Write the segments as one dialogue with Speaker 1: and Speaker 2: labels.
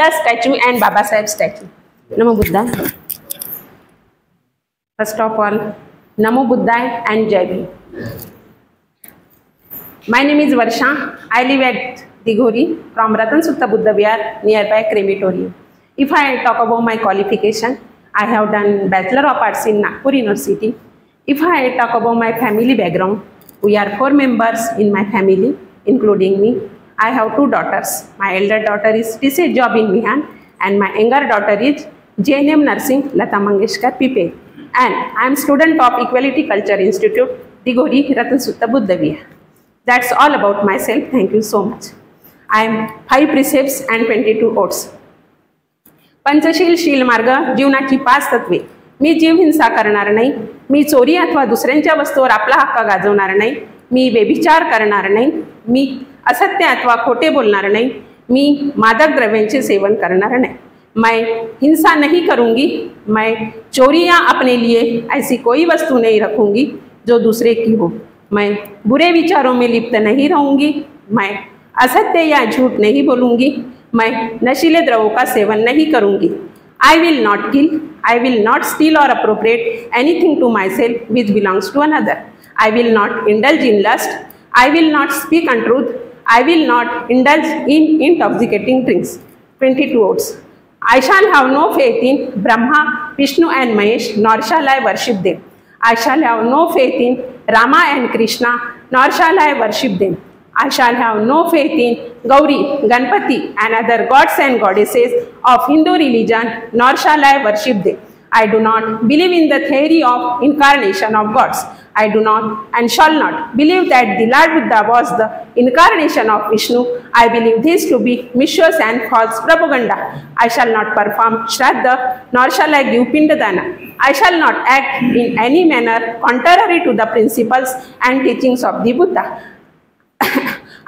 Speaker 1: Buddha statue and Baba Saheb statue. Namo Buddha. First of all, Namo Buddhaya and Jai Bhim. My name is Varsha. I live at Dighori from Ratan Sutta Buddha Vihar nearby crematorium. If I talk about my qualification, I have done Bachelor of Arts in Nagpur University. If I talk about my family background, we are 4 members in my family, including me. I have 2 daughters. My elder daughter is TCS job in Mihan, and my younger daughter is JNM Nursing Lata Mangeshkar Pipe. And I am student of Equality Culture Institute, Dighori, Ratan Sutta Buddha Vihar. That's all about myself. Thank you so much. I am 5 precepts and 22 oaths. Panchsheel शील मार्ग जीवनाची 5 तत्वे. मी जीव हिंसा करणार नाही, मी चोरी अथवा दुसऱ्यांच्या वस्तूवर आपला हक्क गाजवणार नाही, मी व्यभिचार करणार नाही, मी असत्य अथवा खोटे बोलणार नहीं, मी मादक द्रव्यांचे सेवन करणार नहीं, मैं हिंसा नहीं करूँगी, मैं चोरियाँ अपने लिए ऐसी कोई वस्तु नहीं रखूँगी जो दूसरे की हो, मैं बुरे विचारों में लिप्त नहीं रहूँगी, मैं असत्य या झूठ नहीं बोलूँगी, मैं नशीले द्रव्यों का सेवन नहीं करूँगी. I will not kill, I will not steal or appropriate anything to myself which belongs to another. I will not indulge in lust, I will not speak untruth, I will not indulge in intoxicating drinks. 22 oaths. I shall have no faith in Brahma, Vishnu and Mahesh, nor shall I worship them. I shall have no faith in Rama and Krishna, nor shall I worship them. I shall have no faith in Gauri, Ganpati and other gods and goddesses of Hindu religion, nor shall I worship them. I do not believe in the theory of incarnation of gods. I do not and shall not believe that the Lord Buddha was the incarnation of Vishnu. I believe this to be mischievous and false propaganda. I shall not perform Shraddha, nor shall I give Pindadana. I shall not act in any manner contrary to the principles and teachings of the Buddha.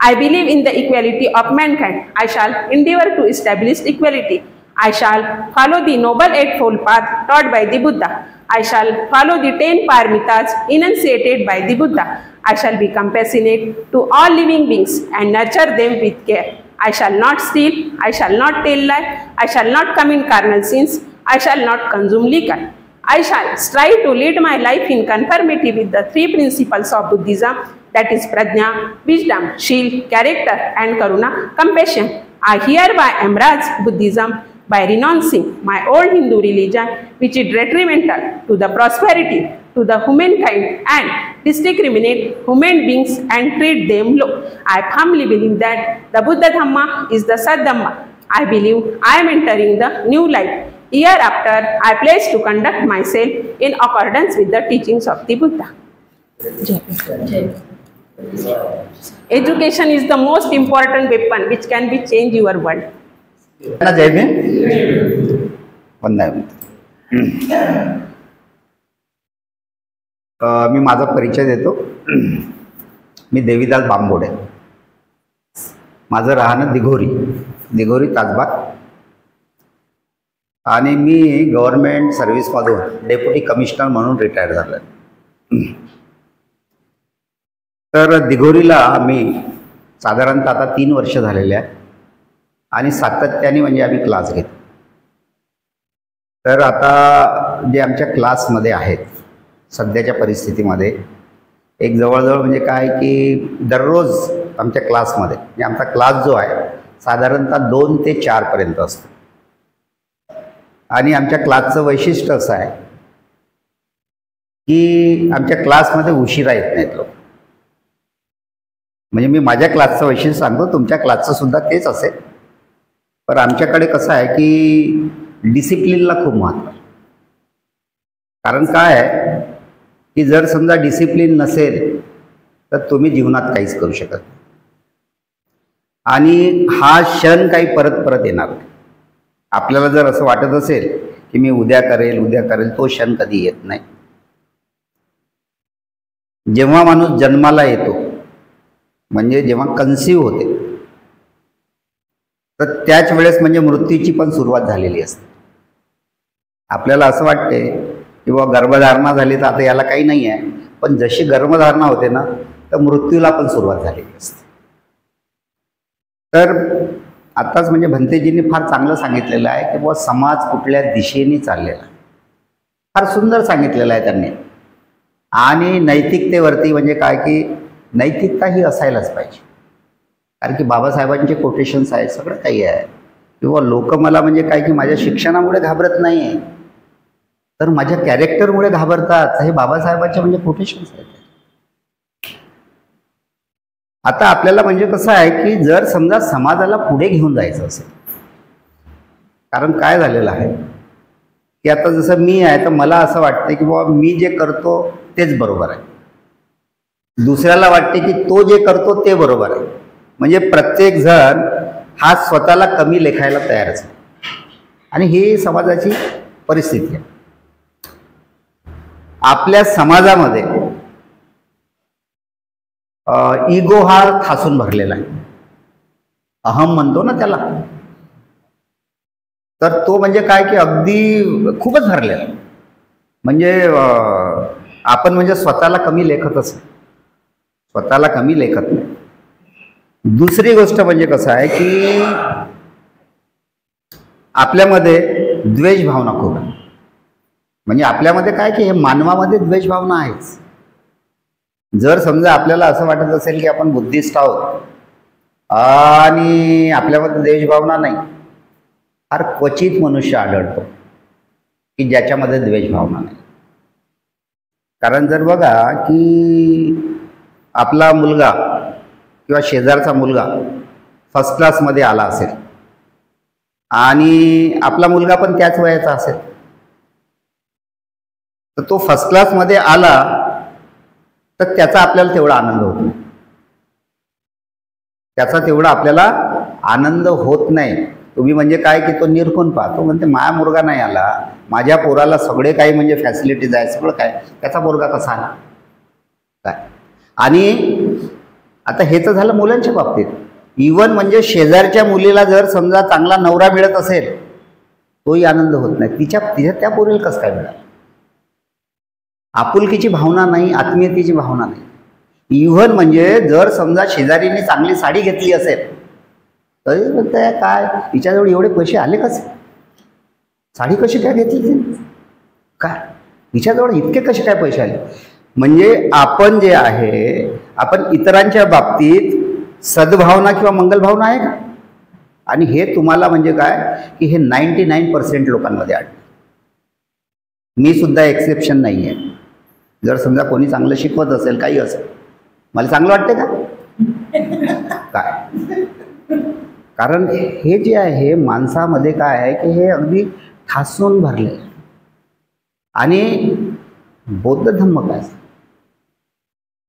Speaker 1: I believe in the equality of mankind. I shall endeavor to establish equality. I shall follow the Noble Eightfold Path taught by the Buddha. I shall follow the 10 paramitas enunciated by the Buddha. I shall be compassionate to all living beings and nurture them with care. I shall not steal. I shall not tell lie. I shall not commit carnal sins. I shall not consume liquor. I shall strive to lead my life in conformity with the 3 principles of Buddhism, that is Prajna, wisdom, Shil, character and Karuna, compassion. I hereby embrace Buddhism by renouncing my old Hindu religion, which is detrimental to the prosperity to the humankind and discriminate human beings and treat them low. I firmly believe that the Buddha Dhamma is the Sat Dhamma. I believe I am entering the new life. Hereafter, I pledge to conduct myself in accordance with the teachings of the Buddha. Education is the most important weapon which can be change your world.
Speaker 2: जय भीम. वंदना. मी माझा परिचय देतो. मी देवीदास बांबोडे. माझं राहणं दिघोरी ताजबाग आणि मी government सर्व्हिसमधून deputy commissioner म्हणून retire झालो. तर दिघोरीला मी साधारणतः आता 3 वर्ष झालेले आहे आणि सातत्याने म्हणजे आम्ही क्लास घेतो. तर आता जे आमच्या क्लासमध्ये आहेत सध्याच्या परिस्थितीमध्ये एक जवळजवळ म्हणजे काय की दररोज आमच्या क्लासमध्ये म्हणजे आमचा क्लास जो आहे साधारणतः 2 ते 4 पर्यंत असतो. आणि आमच्या क्लासचं वैशिष्ट्य असं आहे की आमच्या क्लासमध्ये उशिरा येत नाहीत लोक. म्हणजे मी माझ्या क्लासचं वैशिष्ट्य सांगतो, तुमच्या क्लासचं सुद्धा तेच असेल. पण आमच्याकडे कसं आहे की डिसिप्लिनला खूप महत्त्व आहे. कारण काय आहे की जर समजा डिसिप्लिन नसेल तर तुम्ही जीवनात काहीच करू शकत नाही. आणि हा क्षण काही परत येणार नाही. आपल्याला जर असं वाटत असेल की मी उद्या करेल तो क्षण कधी येत नाही. जेव्हा माणूस जन्माला येतो म्हणजे जेव्हा कन्सीव्ह होते तर त्याच वेळेस म्हणजे मृत्यूची पण सुरुवात झालेली असते. आपल्याला असं वाटते की बाबा गर्भधारणा झाली तर आता याला काही नाही आहे, पण जशी गर्भधारणा होते ना तर मृत्यूला पण सुरुवात झालेली असते. तर आताच म्हणजे भंतेजींनी फार चांगलं सांगितलेलं आहे की बुवा समाज कुठल्या दिशेने चाललेला आहे, फार सुंदर सांगितलेलं आहे त्यांनी. आणि नैतिकतेवरती म्हणजे काय की नैतिकता ही असायलाच पाहिजे, कारण की बाबासाहेबांचे कोटेशन्स आहेत, सगळं काही आहे. किंवा लोक मला म्हणजे काय की माझ्या शिक्षणामुळे घाबरत नाही आहे, तर माझ्या कॅरेक्टरमुळे घाबरतात, हे बाबासाहेबांचे म्हणजे कोटेशन्स आहेत. आता आपल्याला म्हणजे कसं आहे की जर समजा समाजाला पुढे घेऊन जायचं असेल, कारण काय झालेलं आहे की आता जसं मी आहे तर मला असं वाटतं की बाबा मी जे करतो तेच बरोबर आहे, दुसऱ्याला वाटते की तो जे करतो ते बरोबर आहे. म्हणजे प्रत्येक जण हा स्वतःला कमी लेखायला तयारच आहे, आणि ही समाजाची परिस्थिती आहे. आपल्या समाजामध्ये इगो हा ठासून भरलेला आहे, अहम म्हणतो ना त्याला, तर तो म्हणजे काय की अगदी खूपच भरलेला आहे. म्हणजे आपण म्हणजे स्वतःला कमी लेखतच नाही, स्वतःला कमी लेखत नाही. दुसरी गोष्ट म्हणजे कसं आहे की आपल्यामध्ये द्वेष भावना खूप आहे. म्हणजे आपल्यामध्ये काय की हे मानवामध्ये द्वेष भावना आहेच. जर समजा आपल्याला असं वाटत असेल की आपण बुद्धिस्ट आहोत आणि आपल्यामध्ये द्वेष भावना नाही, फार क्वचित मनुष्य आढळतो की ज्याच्यामध्ये द्वेष भावना नाही. कारण जर बघा की आपला मुलगा किंवा शेजारचा मुलगा फर्स्ट क्लासमध्ये आला असेल आणि आपला मुलगा पण त्याच वयाचा असेल, तर तो फर्स्ट क्लासमध्ये आला तर त्याचा आपल्याला तेवढा आनंद होत नाही, त्याचा तेवढा आपल्याला आनंद होत नाही. तुम्ही म्हणजे काय की तो निरखून पाहतो, म्हणते माझा मुलगा नाही आला, माझ्या पोराला सगळे काही म्हणजे फॅसिलिटीज आहे, सगळं काय, त्याचा पोरगा कसा आला काय. आणि आता हे तर झालं मुलांच्या बाबतीत. इवन म्हणजे शेजारच्या मुलीला जर समजा चांगला नवरा मिळत असेल तोही आनंद होत नाही, तिच्या त्या पोरीला कसं काय मिळालं. आपुलकीची भावना नाही, आत्मीयतेची भावना नाही. इव्हन म्हणजे जर समजा शेजारीने चांगली साडी घेतली असेल तरी म्हणताय काय तिच्याजवळ एवढे पैसे आले कसे, साडी कशी काय घेतली तिने, काय तिच्याजवळ इतके कसे काय पैसे आले. म्हणजे आपण जे आहे आपण इतरांच्या बाबतीत सद्भावना किंवा मंगलभावना आहे का. आणि हे तुम्हाला म्हणजे काय की हे 99% लोकांमध्ये आढळतं. मी सुद्धा एक्सेप्शन नाही आहे. जर समजा कोणी चांगलं शिकवत असेल काही असेल मला चांगलं वाटते का काय. कारण हे जे आहे माणसामध्ये काय आहे की हे अगदी ठासून भरले. आणि बौद्ध धम्म काय,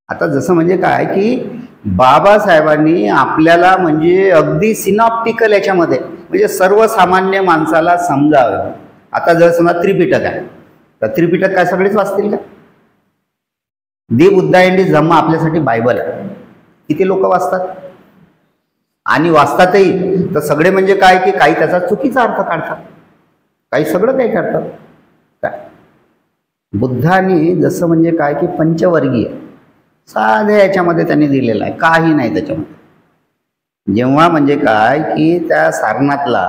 Speaker 2: आता जसं म्हणजे काय की बाबासाहेबांनी आपल्याला म्हणजे अगदी सिनॉप्टिकल याच्यामध्ये म्हणजे सर्वसामान्य माणसाला समजावं. आता जर समजा त्रिपिटक आहे तर त्रिपिटक काय सगळेच वाचतील का. दी बुद्धा अँड दी धम्म आपल्यासाठी बायबल आहे, किती लोक वाचतात. आणि वाचतातही तर सगळे म्हणजे काय की काही त्याचा चुकीचा अर्थ काढतात, काही सगळं काही करतात काय. बुद्धांनी जसं म्हणजे काय की पंचवर्गीय साध्या याच्यामध्ये त्यांनी दिलेलं आहे, काही नाही त्याच्यामध्ये. जेव्हा म्हणजे काय की त्या सारनाथला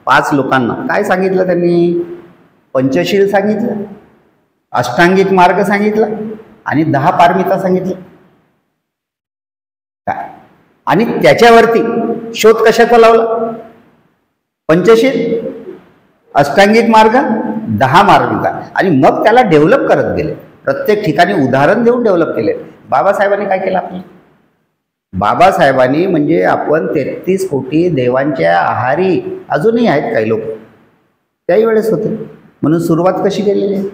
Speaker 2: 5 लोकांना काय सांगितलं त्यांनी, पंचशील सांगितलं, अष्टांगिक मार्ग सांगितला आणि 10 पारमिता सांगितलं काय. आणि त्याच्यावरती शोध कशाचा लावला, पंचशील, अष्टांगिक मार्ग, 10 मार्मिका. आणि मग त्याला डेव्हलप करत गेले, प्रत्येक ठिकाणी उदाहरण देऊन डेव्हलप केले. बाबासाहेबांनी काय केलं आपलं, बाबासाहेबांनी म्हणजे आपण 33 कोटी देवांच्या आहारी अजूनही आहेत काही लोक, त्याही वेळेस होते. म्हणून सुरुवात कशी केलेली आहे,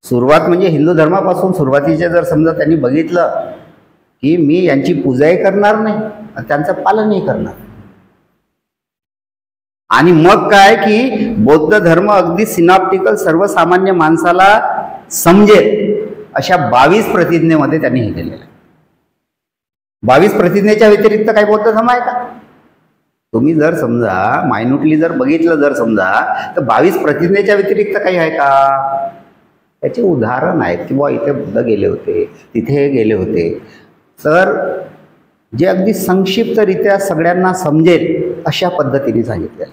Speaker 2: सुरुवात म्हणजे हिंदू धर्मापासून सुरुवातीचे जर समजा त्यांनी बघितलं की मी यांची पूजाही करणार नाही आणि त्यांचं पालनही करणार. आणि मग काय की बौद्ध धर्म अगदी सिनॉप्टिकल सर्वसामान्य माणसाला समजेल अशा 22 प्रतिज्ञेमध्ये त्यांनी हे केलेलं आहे. 22 प्रतिज्ञेच्या व्यतिरिक्त काही बौद्ध धर्म आहे का. तुम्ही जर समजा मायन्युटली जर बघितलं जर समजा तर 22 प्रतिज्ञेच्या व्यतिरिक्त काही आहे का. त्याचे उदाहरण आहेत किंवा इथे बुद्ध गेले होते, तिथे गेले होते. तर जे अगदी संक्षिप्तरित्या सगळ्यांना समजेल अशा पद्धतीने सांगितलं.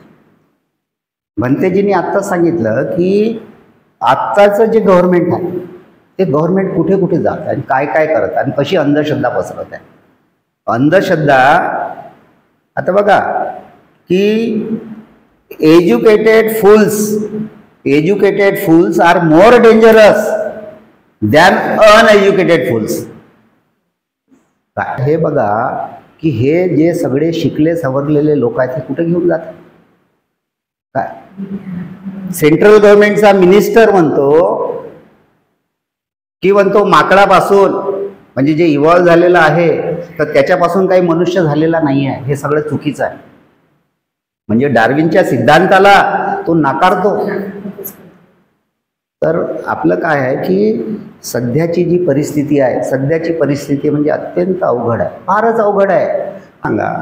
Speaker 2: भंतेजींनी आत्ताच सांगितलं की आत्ताचं जे गव्हर्नमेंट आहे ते गव्हर्नमेंट कुठे कुठे जात आणि काय काय करत आणि कशी अंधश्रद्धा पसरत आहे. अंधश्रद्धा आता बघा की educated fools are more dangerous than uneducated fools. हे बघा की हे जे सगळे शिकले सवरलेले लोक आहेत ते कुठे घेऊन जातात. काय सेंट्रल गव्हर्नमेंटचा मिनिस्टर म्हणतो माकडापासून म्हणजे जे इव्हॉल्व झालेलं आहे तर त्याच्यापासून काही मनुष्य झालेला नाही आहे. हे सगळं चुकीचं आहे. म्हणजे डार्विनच्या सिद्धांताला तो नाकारतो. तर आपलं काय आहे की सध्याची जी परिस्थिती आहे सध्याची परिस्थिती म्हणजे अत्यंत अवघड आहे, फारच अवघड आहे. सांगा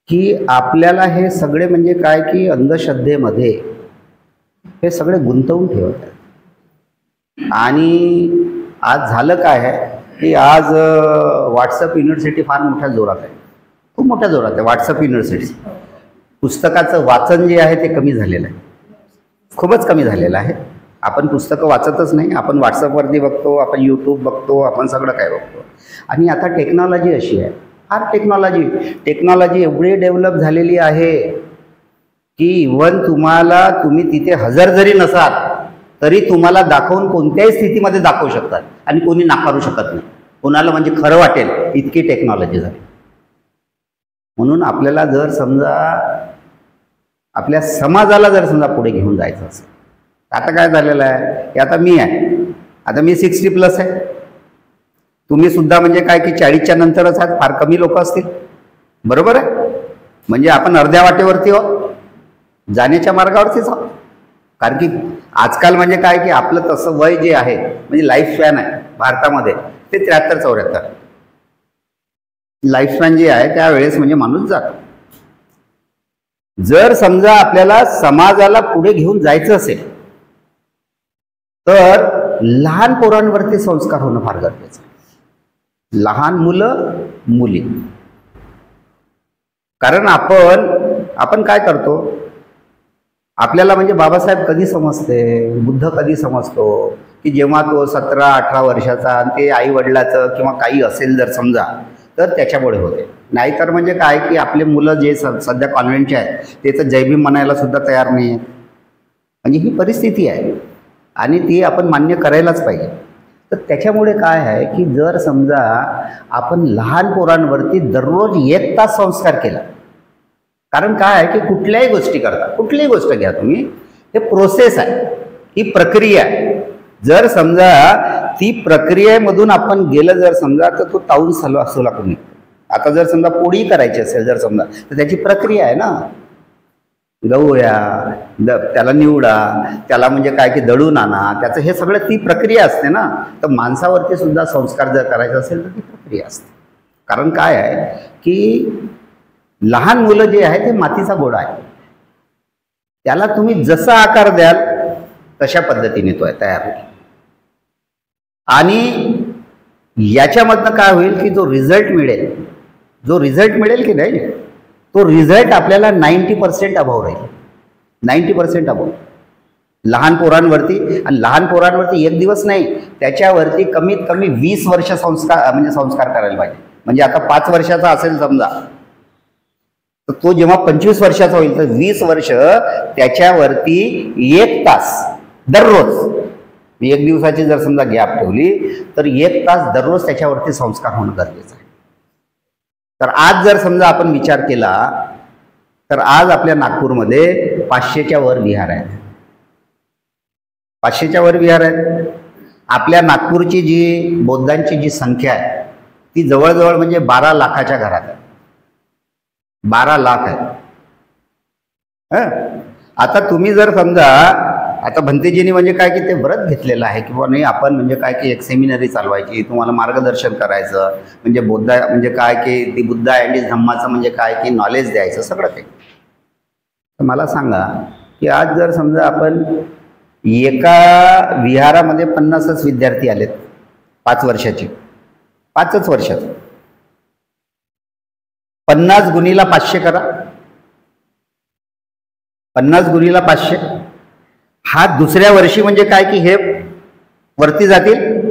Speaker 2: की आपल्याला हे सगळे म्हणजे काय की अंधश्रद्धेमध्ये हे सगळे गुंतवून ठेवत आहेत. आणि आज झालं काय आहे की आज व्हॉट्सअप युनिव्हर्सिटी फार मोठ्या जोरात आहे, खूप मोठ्या जोरात आहे व्हॉट्सअप युनिव्हर्सिटी. पुस्तकाचं वाचन जे आहे ते कमी झालेलं आहे, खूपच कमी झालेलं आहे. आपण पुस्तकं वाचतच नाही, आपण व्हॉट्सअपवरती बघतो, आपण यूट्यूब बघतो, आपण सगळं काय बघतो. आणि आता टेक्नॉलॉजी अशी आहे, फार टेक्नॉलॉजी एवढी डेव्हलप झालेली आहे की इव्हन तुम्ही तिथे हजर जरी नसाल तरी तुम्हाला दाखवून कोणत्याही स्थितीमध्ये दाखवू शकतात आणि कोणी नाकारू शकत नाही. कोणाला म्हणजे खरं वाटेल इतकी टेक्नॉलॉजी झाली. म्हणून आपल्याला जर समजा आपल्या समाजाला जर समजा पुढे घेऊन जायचं असेल, आता काय झालेलं आहे की आता मी 60+ आहे, तुम्ही सुद्धा म्हणजे काय की 40च्या नंतरच आहात, फार कमी लोक असतील, बरोबर आहे. म्हणजे आपण अर्ध्या वाटेवरती आहोत, जाण्याच्या मार्गावरतीच आहोत. कारण की आजकाल म्हणजे काय की आपलं तसं वय जे आहे म्हणजे लाईफ स्पॅन आहे भारतामध्ये ते 73-74 लाईफ स्पॅन जे आहे त्यावेळेस म्हणजे माणूस जातो. जर समजा आपल्याला समाजाला पुढे घेऊन जायचं असेल तर लहान पोरांवरती संस्कार होणं फार गरजेचं आहे. लहान मुलं मुली. कारण आपण काय करतो, आपल्याला म्हणजे बाबासाहेब कधी समजते, बुद्ध कधी समजतो की जेव्हा तो 17-18 वर्षाचा आणि ते आई वडिलाचं किंवा काही असेल जर समजा तर त्याच्यामुळे होते. नाहीतर म्हणजे काय की आपले मुलं जे सध्या कॉन्व्हेंटचे आहेत ते तर जयभीम म्हणायला सुद्धा तयार नाही आहेत. म्हणजे ही परिस्थिती आहे आणि ती आपण मान्य करायलाच पाहिजे. तर त्याच्यामुळे काय आहे की जर समजा आपण लहान पोरांवरती दररोज 1 तास संस्कार केला, कारण काय आहे की कुठल्याही गोष्टी करता, कुठलीही गोष्ट घ्या तुम्ही, हे प्रोसेस आहे, ही प्रक्रिया आहे. जर समजा ती प्रक्रियेमधून आपण गेलं जर समजा तर तो ताऊन असू लागून निघतो. आता जर समजा पोळी करायची असेल जर समजा तर त्याची प्रक्रिया आहे ना, गहूया, त्याला निवडा, त्याला म्हणजे काय की दळून आणा, त्याचं हे सगळं ती प्रक्रिया असते ना. तर माणसावरती सुद्धा संस्कार जर करायचा असेल तर ती प्रक्रिया असते. कारण काय आहे की लहान मुलं जे आहे ते मातीचा गोळा आहे, त्याला तुम्ही जसा आकार द्याल तशा पद्धतीने तो तयार होईल. आणि याच्यामधनं काय होईल की जो रिझल्ट मिळेल की नाही, तो रिझल्ट आपल्याला 90% अभाव राहील. 90% अभाव लहान पोरांवरती. आणि लहान पोरांवरती एक दिवस नाही, त्याच्यावरती कमीत कमी 20 वर्ष संस्कार करायला पाहिजे. म्हणजे आता 5 वर्षाचा असेल समजा तर तो जेव्हा 25 वर्षाचा होईल तर 20 वर्ष त्याच्यावरती 1 तास दररोज, 1 दिवसाची जर समजा गॅप ठेवली तर 1 तास दररोज त्याच्यावरती संस्कार होणं गरजेचं आहे. तर आज जर समजा आपण विचार केला तर आज आपल्या नागपूरमध्ये 500च्या वर विहार आहेत. 500च्या वर विहार आहेत. आपल्या नागपूरची जी बौद्धांची जी संख्या आहे ती जवळजवळ म्हणजे 12 लाखाच्या घरात आहे. 12 लाख आहे. आता तुम्ही जर समजा आता भंतेजींनी म्हणजे काय की ते व्रत घेतलेलं आहे की नाही आपण म्हणजे काय की एक सेमिनरी चालवायची, तुम्हाला मार्गदर्शन करायचं, म्हणजे म्हणजे काय की ती बुद्ध अँड धम्माचं म्हणजे काय की नॉलेज द्यायचं सगळं ते. तर मला सांगा की आज जर समजा आपण एका विहारामध्ये 50च विद्यार्थी आलेत 5 वर्षाचे, 5च वर्षात 50 गुणीला 500 करा, 50 गुणिले 500 हा दुसऱ्या वर्षी म्हणजे काय की हे वरती जातील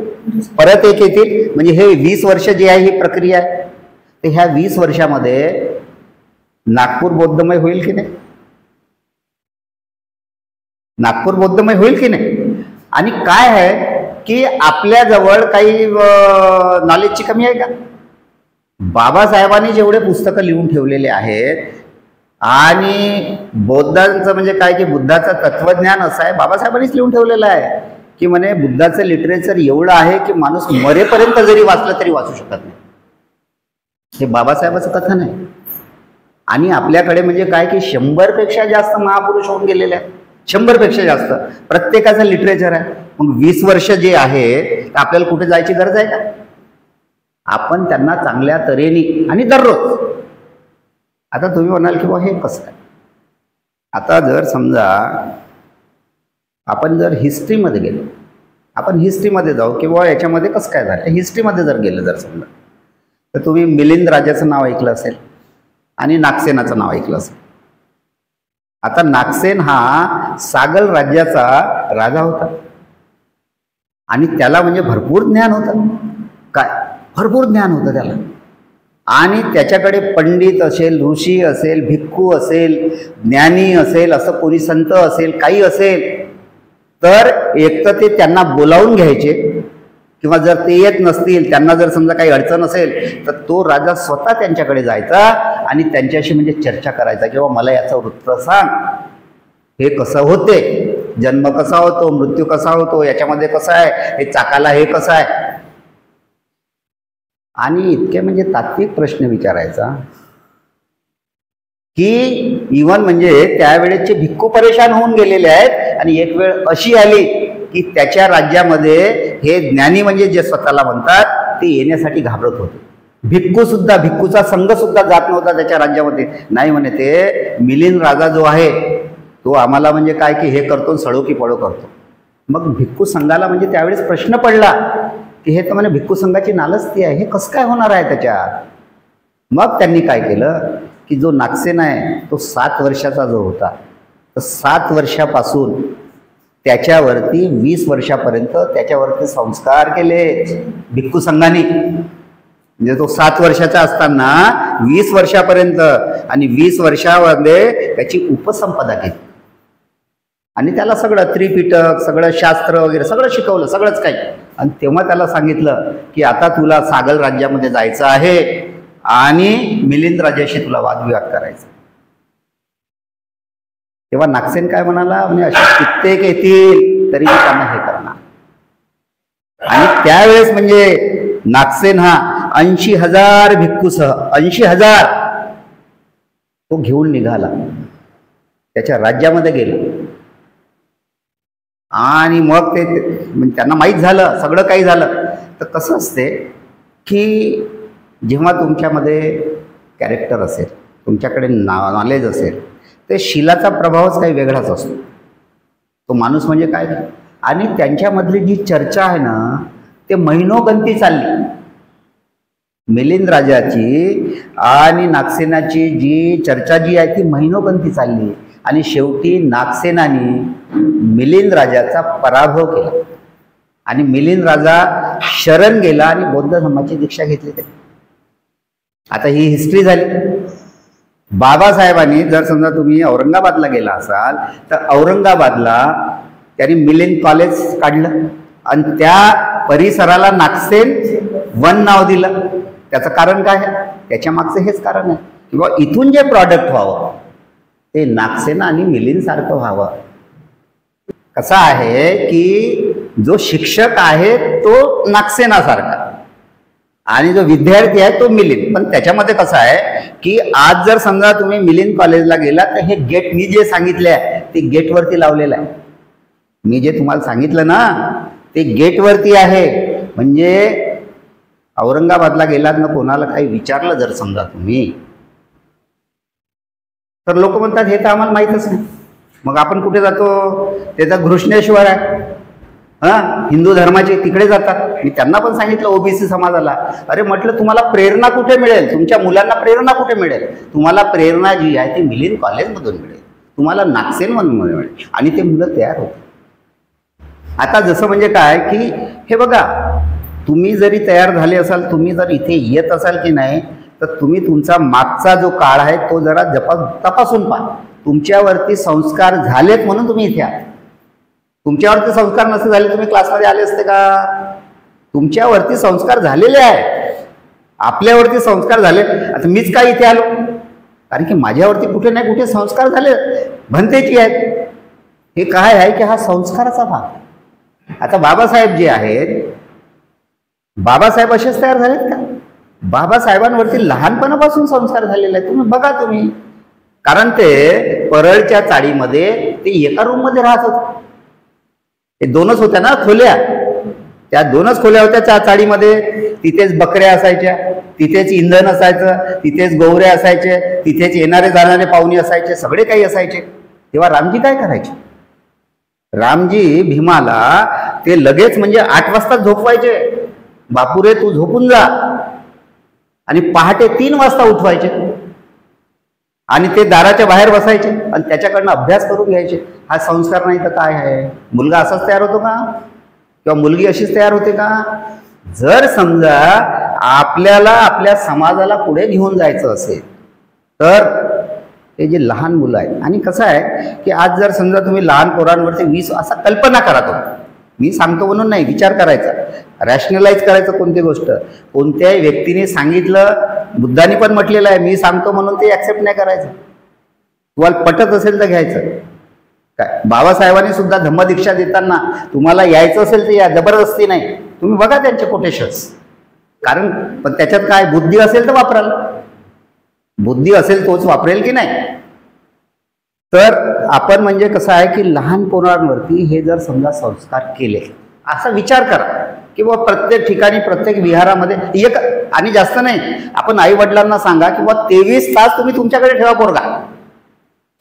Speaker 2: परत एक येतील, म्हणजे हे 20 वर्ष जी आहे ही प्रक्रिया आहे. तर ह्या 20 वर्षामध्ये नागपूर बौद्धमय होईल की नाही? नागपूर बौद्धमय होईल की नाही? आणि काय आहे की आपल्याजवळ काही नॉलेजची कमी आहे का? बाबासाहेबांनी जेवढे पुस्तकं लिहून ठेवलेले आहेत आणि बौद्धांचं म्हणजे काय की बुद्धाचं तत्वज्ञान असं आहे, बाबासाहेबांनीच लिहून ठेवलेलं आहे की म्हणे बुद्धाचं लिटरेचर एवढं आहे की माणूस मरेपर्यंत जरी वाचलं तरी वाचू शकत नाही. हे बाबासाहेबाचं कथन आहे. आणि आपल्याकडे म्हणजे काय की 100 पेक्षा जास्त महापुरुष होऊन गेलेले आहेत, 100 पेक्षा जास्त प्रत्येकाचं लिटरेचर आहे. मग 20 वर्ष जे आहे आपल्याला कुठे जायची गरज आहे का? आपण त्यांना चांगल्या तऱ्हेने आणि दररोज. आता तुम्ही म्हणाल की हे कसं काय? आता जर समजा आपण जर हिस्ट्रीमध्ये गेलो, आपण हिस्ट्रीमध्ये जाऊ किंवा याच्यामध्ये कसं काय झालं हिस्ट्रीमध्ये जर गेलं जर समजा, तर तुम्ही मिलिंद राजाचं नाव ऐकलं असेल आणि नागसेनाचं नाव ऐकलं असेल. आता नागसेन हा सागल राज्याचा राजा होता आणि त्याला म्हणजे भरपूर ज्ञान होतं. काय भरपूर ज्ञान होतं त्याला. आणि त्याच्याकडे पंडित असेल, ऋषी असेल, भिक्खू असेल, ज्ञानी असेल, असं कोणी संत असेल, काही असेल, तर एक तर ते त्यांना बोलावून घ्यायचे किंवा जर ते येत नसतील, त्यांना जर समजा काही अडचण असेल तर तो राजा स्वतः त्यांच्याकडे जायचा आणि त्यांच्याशी म्हणजे चर्चा करायचा किंवा मला याचं वृत्त सांग, हे कसं होते, जन्म कसा होतो, मृत्यू कसा होतो, याच्यामध्ये कसं आहे, हे चाकाला हे कसं आहे. आणि इतके म्हणजे तात्विक प्रश्न विचारायचा की इव्हन म्हणजे त्यावेळेचे भिक्खू परेशान होऊन गेलेले आहेत. आणि एक वेळ अशी आली की त्याच्या राज्यामध्ये हे ज्ञानी म्हणजे जे स्वतःला म्हणतात ते येण्यासाठी घाबरत होते. भिक्खूचा संघ सुद्धा जात नव्हता त्याच्या राज्यामध्ये. नाही म्हणे ते मिलिंद राजा जो आहे तो आम्हाला म्हणजे काय की हे करतो सळो की पळो करतो. मग भिक्खू संघाला म्हणजे त्यावेळेस प्रश्न पडला की हे तर म्हणे भिक्खू संघाची नालस्ती आहे, हे कसं काय होणार आहे त्याच्यात. मग त्यांनी काय केलं की जो नागसेन आहे तो 7 वर्षाचा जो होता, तर 7 वर्षापासून त्याच्यावरती 20 वर्षापर्यंत त्याच्यावरती संस्कार केले भिक्खू संघाने. म्हणजे तो 7 वर्षाचा असताना 20 वर्षापर्यंत आणि 20 वर्षामध्ये त्याची उपसंपदा केली आणि त्याला सगळं त्रिपिटक, सगळं शास्त्र वगैरे सगळं शिकवलं, सगळंच काही. आणि तेव्हा त्याला सांगितलं की आता तुला सागल राज्यामध्ये जायचं आहे आणि मिलिंद राजाशी तुला वादविवाद करायचा. तेव्हा नागसेन काय म्हणाला, म्हणजे असे कित्येक येतील तरी त्यांना हे करणार. आणि त्यावेळेस म्हणजे नागसेन हा 80,000 भिक्खूसह 80,000 तो घेऊन निघाला, त्याच्या राज्यामध्ये गेला. आणि मग ते म्हणजे त्यांना माहीत झालं सगळं काही झालं. तर कसं असते की जेव्हा तुमच्यामध्ये कॅरेक्टर असेल, तुमच्याकडे नॉलेज असेल, ते शिलाचा प्रभावच काही वेगळाच असतो. तो माणूस म्हणजे काय. आणि त्यांच्यामधली जी चर्चा आहे ना ते महिनोगंती चालली. मिलिंद राजाची आणि नागसेनाची जी चर्चा जी आहे ती महिनोगंती चालली. आणि शेवटी नागसेनाने मिलिंद राजाचा पराभव केला आणि मिलिंद राजा शरण गेला आणि बौद्ध धर्माची दीक्षा घेतली त्याने. आता ही हिस्ट्री झाली. बाबासाहेबांनी जर समजा तुम्ही औरंगाबादला गेला असाल तर औरंगाबादला त्यांनी मिलिंद कॉलेज काढलं आणि त्या परिसराला नागसेन वन नाव दिलं. त्याचं कारण काय आहे, त्याच्या मागचं हेच कारण आहे किंवा इथून जे प्रॉडक्ट व्हावं ते नागसेना आणि मिलिंद सारखं व्हावं. कसं आहे की जो शिक्षक आहे तो नागसेनासारखा आणि जो विद्यार्थी आहे तो मिलिंद. पण त्याच्यामध्ये कसं आहे की आज जर समजा तुम्ही मिलिंद कॉलेजला गेला तर हे गेट मी जे सांगितले आहे ते गेटवरती लावलेलं आहे. मी जे तुम्हाला सांगितलं ना ते गेटवरती आहे. म्हणजे औरंगाबादला गेलात ना कोणाला काही विचारलं जर समजा तुम्ही तर लोक म्हणतात हे तर आम्हाला माहीतच नाही. मग आपण कुठे जातो, त्याचा घृष्णेश्वर आहे हिंदू धर्माचे, तिकडे जातात. मी त्यांना पण सांगितलं ओबीसी समाजाला, अरे म्हटलं तुम्हाला प्रेरणा कुठे मिळेल, तुमच्या मुलांना प्रेरणा कुठे मिळेल, तुम्हाला प्रेरणा जी आहे ती मिलिंद कॉलेजमधून मिळेल. तुम्हाला नागसेन म्हणून मिळेल आणि ते मुलं तयार होतात. आता जसं म्हणजे काय की हे बघा, तुम्ही जरी तयार झाले असाल, तुम्ही जर इथे येत असाल की नाही, तर तुम्ही तुमचा मागचा जो काळ आहे तो जरा तपासून पहा. तुमच्यावरती संस्कार झालेत म्हणून तुम्ही इथे आहात. तुमच्यावरती संस्कार नसते झाले तुम्ही क्लासमध्ये आले असते का? तुमच्यावरती संस्कार झालेले आहेत. आपल्यावरती संस्कार झाले. आता मीच काय इथे आलो? कारण की माझ्यावरती कुठे नाही कुठे संस्कार झाले, भंतेची आहेत. हे काय आहे की हा संस्काराचा भाग. आता बाबासाहेब जे आहेत, बाबासाहेब असेच तयार झालेत का? बाबासाहेबांवरती लहानपणापासून संस्कार झालेले आहेत. तुम्ही बघा तुम्ही, कारण ते परळच्या चाळीमध्ये ते एका रूम मध्ये राहत होते. हे दोनच होत्या ना खोल्या, त्या दोनच खोल्या होत्या त्या चाळीमध्ये. तिथेच बकऱ्या असायच्या, तिथेच इंधन असायचं, तिथेच गोवरे असायचे, तिथेच येणारे जाणारे पाहुणे असायचे, सगळे काही असायचे. तेव्हा रामजी काय करायचे? रामजी भीमाला ते लगेच म्हणजे 8 वाजता झोपवायचे. बापुरे तू झोपून जा. आणि पहाटे 3 वाजता उठवायचे आणि ते दाराच्या बाहेर बसायचे आणि त्याच्याकडनं अभ्यास करून घ्यायचे. हा संस्कार नाही तर काय आहे? मुलगा असाच तयार होतो का? किंवा मुलगी अशीच तयार होते का? जर समजा आपल्याला आपल्या समाजाला पुढे घेऊन जायचं असेल तर हे जे लहान मुलं आहेत, आणि कसं आहे की आज जर समजा तुम्ही लहान पोरांवरती 20 असा कल्पना करा, तो मी सांगतो म्हणून नाही, विचार करायचा, रॅशनलाइज करायचं. कोणती गोष्ट कोणत्याही व्यक्तीने सांगितलं, बुद्धांनी पण म्हटलेलं आहे, मी सांगतो म्हणून ते ॲक्सेप्ट नाही करायचं. तुम्हाला पटत असेल तर घ्यायचं. काय बाबासाहेबांनी सुद्धा धम्मदीक्षा देताना तुम्हाला यायचं असेल तर या, जबरदस्ती नाही. तुम्ही बघा त्यांचे कोटेशन्स. कारण पण त्याच्यात काय बुद्धी असेल तर वापराल, बुद्धी असेल तोच वापरेल की नाही. तर आपण म्हणजे कसं आहे की लहान पोरांवरती हे जर समजा संस्कार केले, असा विचार करा की बाबा प्रत्येक ठिकाणी प्रत्येक विहारामध्ये एक, आणि जास्त नाही, आपण आई वडिलांना सांगा की बाबा 23 तास तुम्ही तुमच्याकडे ठेवा पोरगा.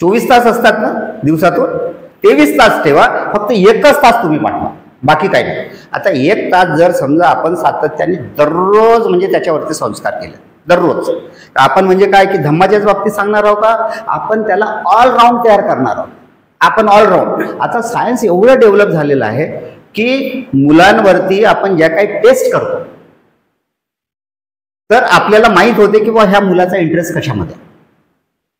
Speaker 2: 24 तास असतात ना दिवसातून, 23 तास ठेवा, फक्त 1च तास तुम्ही पाठवा, बाकी काही नाही. आता 1 तास जर समजा आपण सातत्याने दररोज म्हणजे त्याच्यावरती संस्कार केले दररोज, आपण म्हणजे काय की धम्माच्याच बाबतीत सांगणार आहोत का? आपण त्याला ऑलराऊंड तयार करणार आहोत. आपण ऑलराऊंड. आता सायन्स एवढं डेव्हलप झालेलं आहे की मुलांवरती आपण ज्या काही टेस्ट करतो तर आपल्याला माहित होते की बा ह्या मुलाचा इंटरेस्ट कशामध्ये.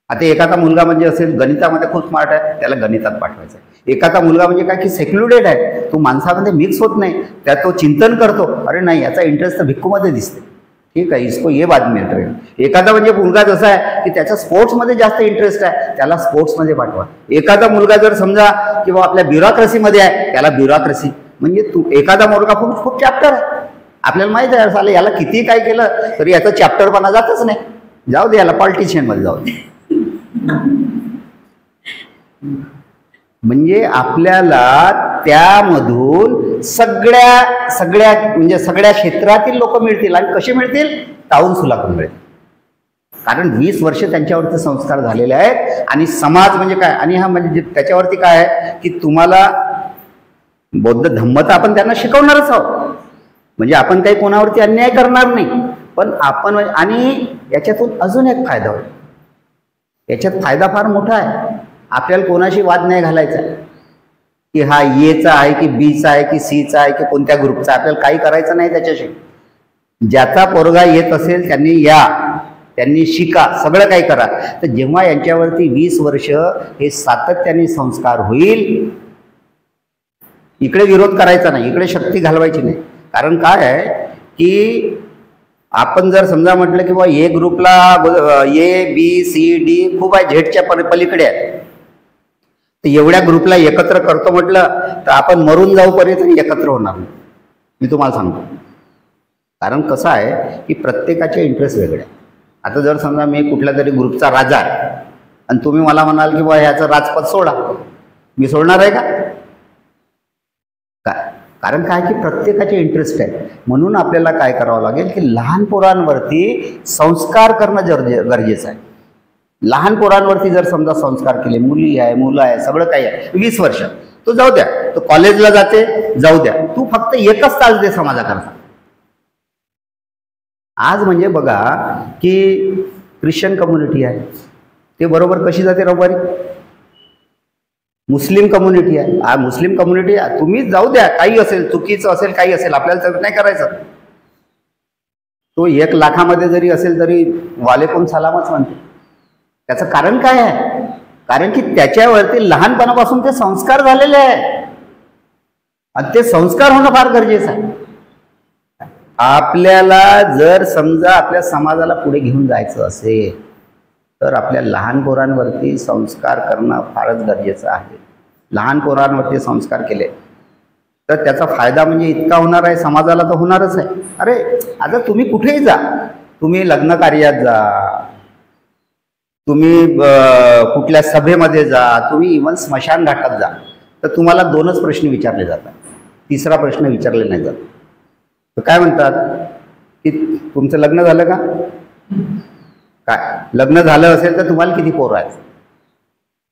Speaker 2: आता एखादा मुलगा म्हणजे असेल गणितामध्ये खूप स्मार्ट आहे, त्याला गणितात पाठवायचं. एखादा मुलगा म्हणजे काय की सेक्युलेटेड आहे, तो माणसामध्ये मिक्स होत नाही, त्यात तो चिंतन करतो, अरे नाही याचा इंटरेस्ट तर भिक्खूमध्ये दिसते, ठीक आहे इसको ये बाद में ट्रेन. एखादा म्हणजे मुलगा जसा आहे की त्याचा स्पोर्ट्समध्ये जास्त इंटरेस्ट आहे, त्याला स्पोर्ट्समध्ये पाठवा. एखादा मुलगा जर समजा किंवा आपल्या ब्युरोक्रेसीमध्ये आहे, त्याला ब्युरोक्रेसी. म्हणजे तू एखादा मुलगा खूप चॅप्टर आहे, आपल्याला माहित आहे साले याला किती काय केलं तरी याचा चॅप्टरपणा जातच नाही, जाऊ दे याला पॉलिटिशियनमध्ये जाऊ दे. म्हणजे आपल्याला त्यामधून सगळ्या म्हणजे सगळ्या क्षेत्रातील लोक मिळतील. आणि कसे मिळतील? ताऊन सुलाखून मिळतील. कारण 20 वर्ष त्यांच्यावरती संस्कार झालेले आहेत. आणि समाज म्हणजे काय, आणि हा म्हणजे त्याच्यावरती काय आहे की तुम्हाला बौद्ध धम्म तर आपण त्यांना शिकवणारच आहोत, म्हणजे आपण काही कोणावरती अन्याय करणार नाही. पण आपण, आणि याच्यातून अजून एक फायदा होईल. याच्यात फायदा फार मोठा आहे. आपल्याला कोणाशी वाद नाही घालायचा की हा एचा आहे की बीचा आहे की सीचा आहे की कोणत्या ग्रुपचा, आपल्याला काही करायचं नाही त्याच्याशी. ज्याचा पोरगा येत असेल त्यांनी या, त्यांनी शिका, सगळं काही करा. तर जेव्हा यांच्यावरती 20 वर्ष हे सातत्याने संस्कार होईल, इकडे विरोध करायचा नाही, इकडे शक्ती घालवायची नाही. कारण काय आहे की आपण जर समजा म्हटलं की बाबा ए ग्रुपला ए बी सी डी खूप आहे, झेडच्या पलीकडे आहे, तर एवढ्या ग्रुपला एकत्र करतो म्हटलं तर आपण मरून जाऊपर्यंत एकत्र होणार नाही, मी तुम्हाला सांगतो. कारण कसं आहे की प्रत्येकाचे इंटरेस्ट वेगळे. आता जर समजा मी कुठल्या तरी ग्रुपचा राजा आहे आणि तुम्ही मला म्हणाल की बाबा ह्याचं राजपद सोडा, मी सोडणार आहे का? कारण काय की प्रत्येकाचे इंटरेस्ट आहे. म्हणून आपल्याला काय करावं लागेल की लहान पोरांवरती संस्कार करणं गरजेचं आहे. लहान पोरांवरती जर समजा संस्कार केले, मुली आहे मुलं आहे सगळं काही आहे, 20 वर्ष तो जाऊ द्या, तो कॉलेजला जाते जाऊ द्या, तू फक्त 1च तास दे समाजाकरता. आज म्हणजे बघा की ख्रिश्चन कम्युनिटी आहे, ते बरोबर कशी जाते रविवारी, मुस्लिम कम्युनिटी आहे, मुस्लिम कम्युनिटी तुम्ही जाऊ द्या, काही असेल, चुकीचं असेल, काही असेल, आपल्याला तर नाही करायचं. तो 1 लाखामध्ये जरी असेल तरी वालेकुम सलामच म्हणते. त्याचं कारण काय आहे? कारण की त्याच्यावरती लहानपणापासून ते संस्कार झालेले आहे आणि ते संस्कार होणं फार गरजेचं आहे. आपल्याला जर समजा आपल्या समाजाला पुढे घेऊन जायचं असेल तर आपल्या लहान पोरांवरती संस्कार करणं फारच गरजेचं आहे. लहान पोरांवरती संस्कार केले तर त्याचा फायदा म्हणजे इतका होणार आहे, समाजाला तर होणारच आहे. अरे आता तुम्ही कुठेही जा, तुम्ही लग्न कार्यात जा, तुम्ही कुठल्या सभेमध्ये जा, तुम्ही इव्हन स्मशान घाटात जा, तर तुम्हाला 2च प्रश्न विचारले जातात, 3रा प्रश्न विचारले नाही जात. तर काय म्हणतात की तुमचं लग्न झालं का? काय लग्न झालं असेल तर तुम्हाला किती पोरं आहेत,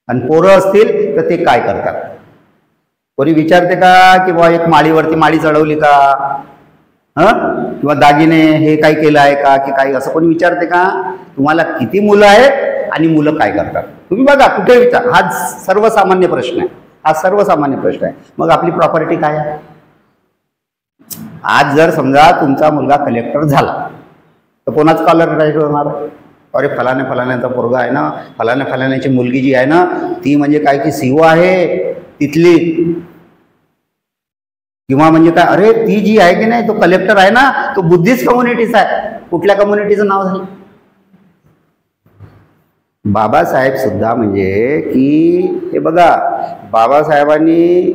Speaker 2: आणि पोरं असतील तर ते काय करतात? कोणी विचारते का की बा एक माळीवरती माळी चढवली का, किंवा दागिने हे काय केलं आहे का, की काही असं कोणी विचारते का? तुम्हाला किती मुलं आहेत आणि मुलं काय करतात? तुम्ही बघा कुठे विचार, हा सर्वसामान्य प्रश्न आहे, हा सर्वसामान्य प्रश्न आहे. मग आपली प्रॉपर्टी काय आहे? आज जर समजा तुमचा मुलगा कलेक्टर झाला तर कोणाच कॉलर राईट होणार? अरे फलाण्याचा पोरगा आहे ना, फलाण्याची मुलगी जी आहे ना ती म्हणजे काय की सीओ आहे तिथली, किंवा म्हणजे काय, अरे ती जी आहे की नाही तो कलेक्टर आहे ना तो बुद्धिस्ट कम्युनिटीचा आहे. कुठल्या कम्युनिटीचं नाव झालं? बाबासाहेब सुद्धा म्हणजे की हे बघा, बाबासाहेबांनी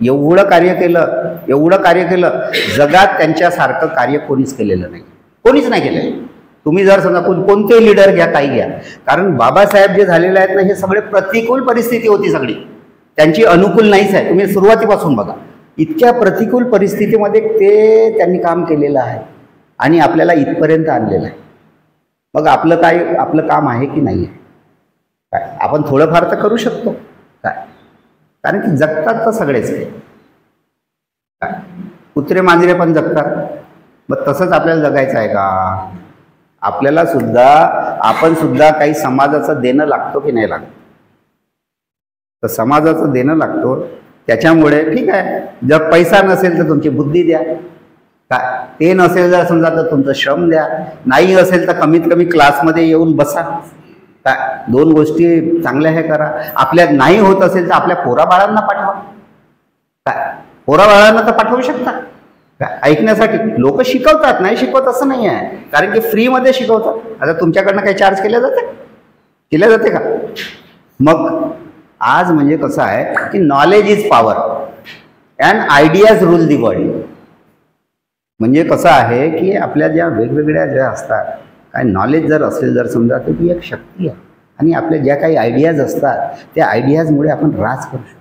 Speaker 2: एवढं कार्य केलं, जगात त्यांच्यासारखं कार्य कोणीच केलेलं नाही, कोणीच नाही केलेलं. तुम्ही जर समजा कोणते लीडर घ्या, काही घ्या, कारण बाबासाहेब जे झालेले आहेत ना हे सगळे प्रतिकूल परिस्थिती होती सगळी, त्यांची अनुकूल नाहीच आहे. तुम्ही सुरुवातीपासून बघा, इतक्या प्रतिकूल परिस्थितीमध्ये ते त्यांनी काम केलेलं आहे आणि आपल्याला इथपर्यंत आणलेलं आहे. मग आपलं काम आहे की नाही आहे? काय आपण थोडंफार तर करू शकतो काय? कारण की जगतात तर सगळेच काय, कुत्रे मांजरे पण जगतात. मग तसंच आपल्याला जगायचं आहे का? आपण सुद्धा काही समाजाचं देणं लागतो की नाही लागतो? तर समाजाचं देणं लागतो. त्याच्यामुळे ठीक आहे, जर पैसा नसेल तर तुमची बुद्धी द्या, काय ते नसेल जर समजा तर तुमचं श्रम द्या, नाही असेल तर कमीत कमी क्लासमध्ये येऊन बसा, काय 2 गोष्टी चांगल्या हे करा. आपल्या नाही होत असेल तर आपल्या पोराबाळांना पाठवा, काय पोराबाळांना तर पाठवू शकता काय ऐकण्यासाठी. लोक शिकवतात, नाही शिकवत असं नाही आहे, कारण की फ्रीमध्ये शिकवतात. आता तुमच्याकडनं काही चार्ज केले जाते का? मग आज म्हणजे कसं आहे की knowledge is power and ideas rule the world. म्हणजे कसं आहे की आपल्या ज्या वेगवेगळ्या ज्या असतात, काय नॉलेज जर असेल जर समजा तर ती एक शक्ती आहे, आणि आपल्या ज्या काही आयडियाज असतात त्या आयडियाजमुळे आपण राज करू शकतो.